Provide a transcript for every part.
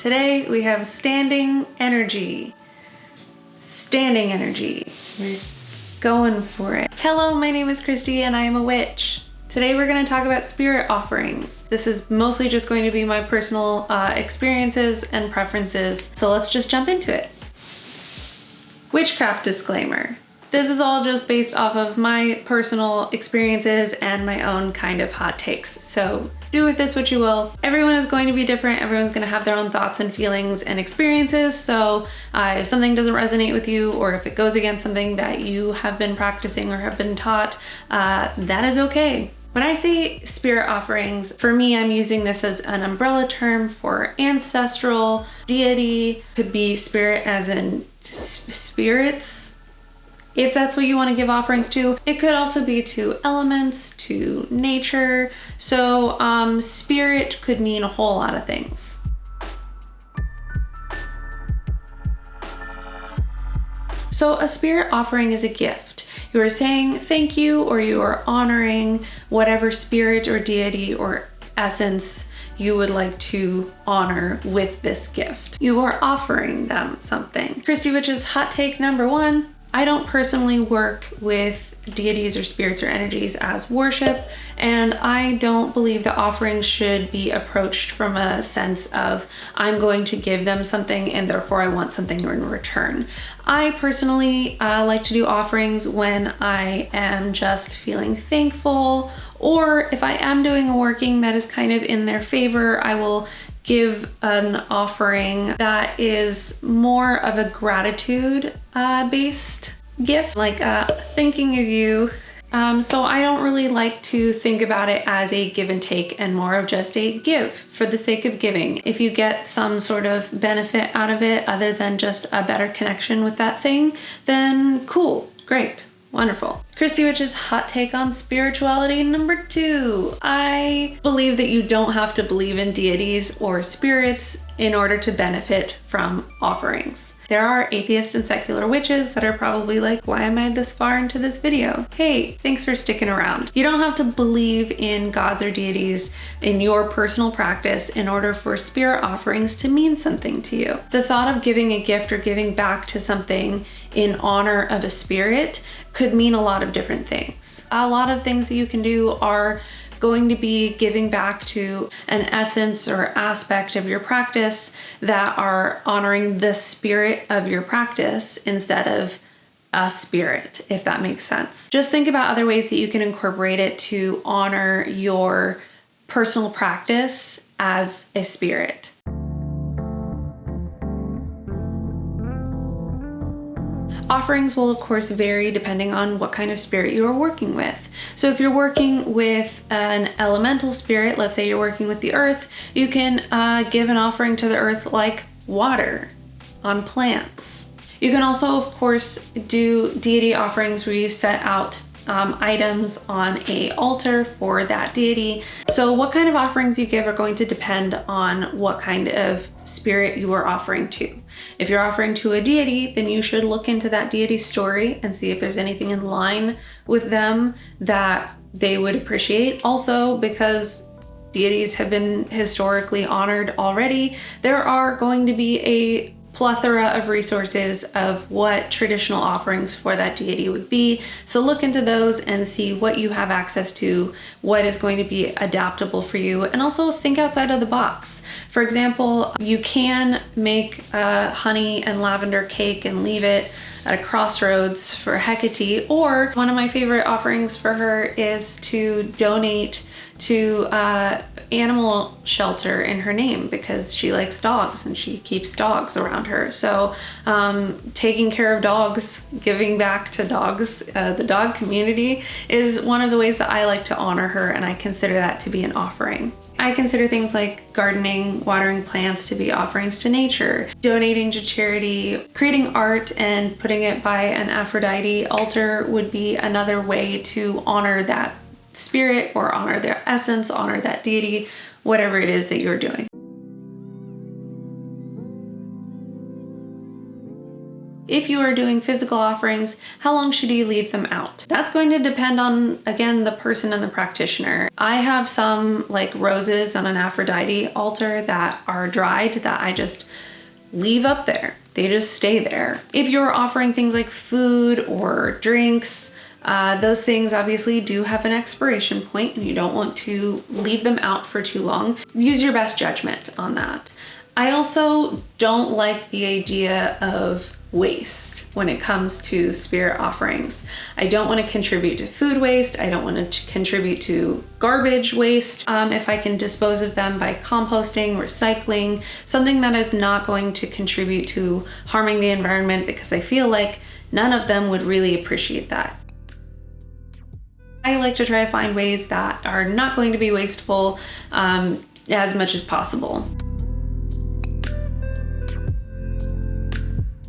Today we have standing energy. Standing energy. We're going for it. Hello, my name is Christy and I am a witch. Today we're going to talk about spirit offerings. This is mostly just going to be my personal experiences and preferences, so let's just jump into it. Witchcraft disclaimer. This is all just based off of my personal experiences and my own kind of hot takes. So do with this what you will. Everyone is going to be different. Everyone's going to have their own thoughts and feelings and experiences. So if something doesn't resonate with you, or if it goes against something that you have been practicing or have been taught, that is okay. When I say spirit offerings, for me, I'm using this as an umbrella term for ancestral, deity, could be spirit as in spirits, if that's what you want to give offerings to. It could also be to elements, to nature. So spirit could mean a whole lot of things. So a spirit offering is a gift. You are saying thank you, or you are honoring whatever spirit or deity or essence you would like to honor with this gift. You are offering them something. Christy Witch's hot take number one: I don't personally work with deities or spirits or energies as worship, and I don't believe that offerings should be approached from a sense of I'm going to give them something and therefore I want something in return. I personally like to do offerings when I am just feeling thankful, or if I am doing a working that is kind of in their favor, I will give an offering that is more of a gratitude based gift, like thinking of you. So I don't really like to think about it as a give and take, and more of just a give for the sake of giving. If you get some sort of benefit out of it other than just a better connection with that thing, then cool, great, wonderful. Christy Witch's hot take on spirituality number two. I believe that you don't have to believe in deities or spirits in order to benefit from offerings. There are atheist and secular witches that are probably like, why am I this far into this video? Hey, thanks for sticking around. You don't have to believe in gods or deities in your personal practice in order for spirit offerings to mean something to you. The thought of giving a gift or giving back to something in honor of a spirit could mean a lot of different things. A lot of things that you can do are going to be giving back to an essence or aspect of your practice that are honoring the spirit of your practice instead of a spirit, if that makes sense. Just think about other ways that you can incorporate it to honor your personal practice as a spirit. Offerings will of course vary depending on what kind of spirit you are working with. So if you're working with an elemental spirit, let's say you're working with the earth, you can give an offering to the earth like water on plants. You can also of course do deity offerings where you set out items on an altar for that deity. So what kind of offerings you give are going to depend on what kind of spirit you are offering to. If you're offering to a deity, then you should look into that deity's story and see if there's anything in line with them that they would appreciate. Also, because deities have been historically honored already, there are going to be a plethora of resources of what traditional offerings for that deity would be. So look into those and see what you have access to, what is going to be adaptable for you, and also think outside of the box. For example, you can make a honey and lavender cake and leave it at a crossroads for Hecate, or one of my favorite offerings for her is to donate to animal shelter in her name because she likes dogs and she keeps dogs around her. So taking care of dogs, giving back to dogs, the dog community is one of the ways that I like to honor her, and I consider that to be an offering. I consider things like gardening, watering plants to be offerings to nature, donating to charity, creating art and putting it by an Aphrodite altar would be another way to honor that spirit or honor their essence, honor that deity, whatever it is that you're doing. If you are doing physical offerings, how long should you leave them out? That's going to depend on, again, the person and the practitioner. I have some like roses on an Aphrodite altar that are dried that I just leave up there. They just stay there. If you're offering things like food or drinks, those things obviously do have an expiration point and you don't want to leave them out for too long. Use your best judgment on that. I also don't like the idea of waste when it comes to spirit offerings. I don't want to contribute to food waste. I don't want to contribute to garbage waste. If I can dispose of them by composting, recycling, something that is not going to contribute to harming the environment, because I feel like none of them would really appreciate that. I like to try to find ways that are not going to be wasteful as much as possible.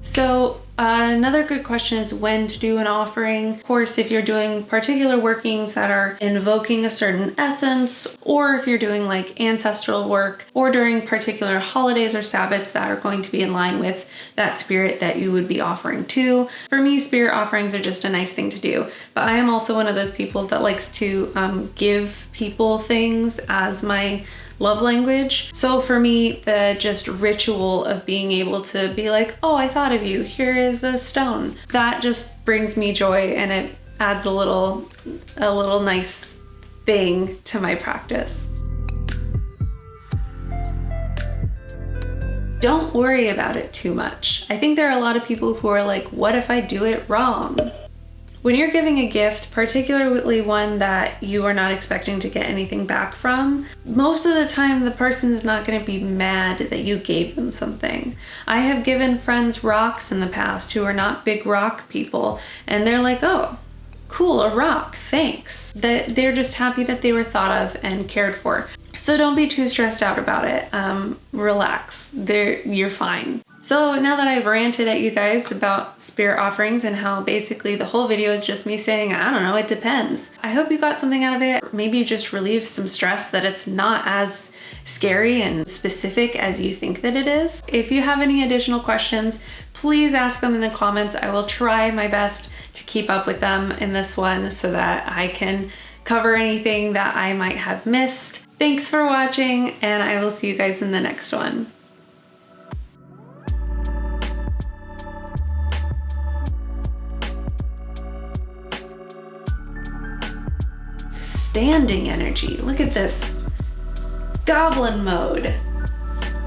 So another good question is when to do an offering. Of course, if you're doing particular workings that are invoking a certain essence, or if you're doing like ancestral work, or during particular holidays or Sabbats that are going to be in line with that spirit that you would be offering to. For me, spirit offerings are just a nice thing to do. But I am also one of those people that likes to give people things as my love language. So for me, the just ritual of being able to be like, oh, I thought of you, here is a stone, that just brings me joy, and it adds a little nice thing to my practice. Don't worry about it too much. I think there are a lot of people who are like, what if I do it wrong? When you're giving a gift, particularly one that you are not expecting to get anything back from, most of the time the person is not going to be mad that you gave them something. I have given friends rocks in the past who are not big rock people, and they're like, oh, cool, a rock, thanks. That they're just happy that they were thought of and cared for. So don't be too stressed out about it. Relax, you're fine. So now that I've ranted at you guys about spirit offerings and how basically the whole video is just me saying, I don't know, it depends. I hope you got something out of it. Maybe just relieves some stress that it's not as scary and specific as you think that it is. If you have any additional questions, please ask them in the comments. I will try my best to keep up with them in this one so that I can cover anything that I might have missed. Thanks for watching, and I will see you guys in the next one. Standing energy. Look at this. Goblin mode.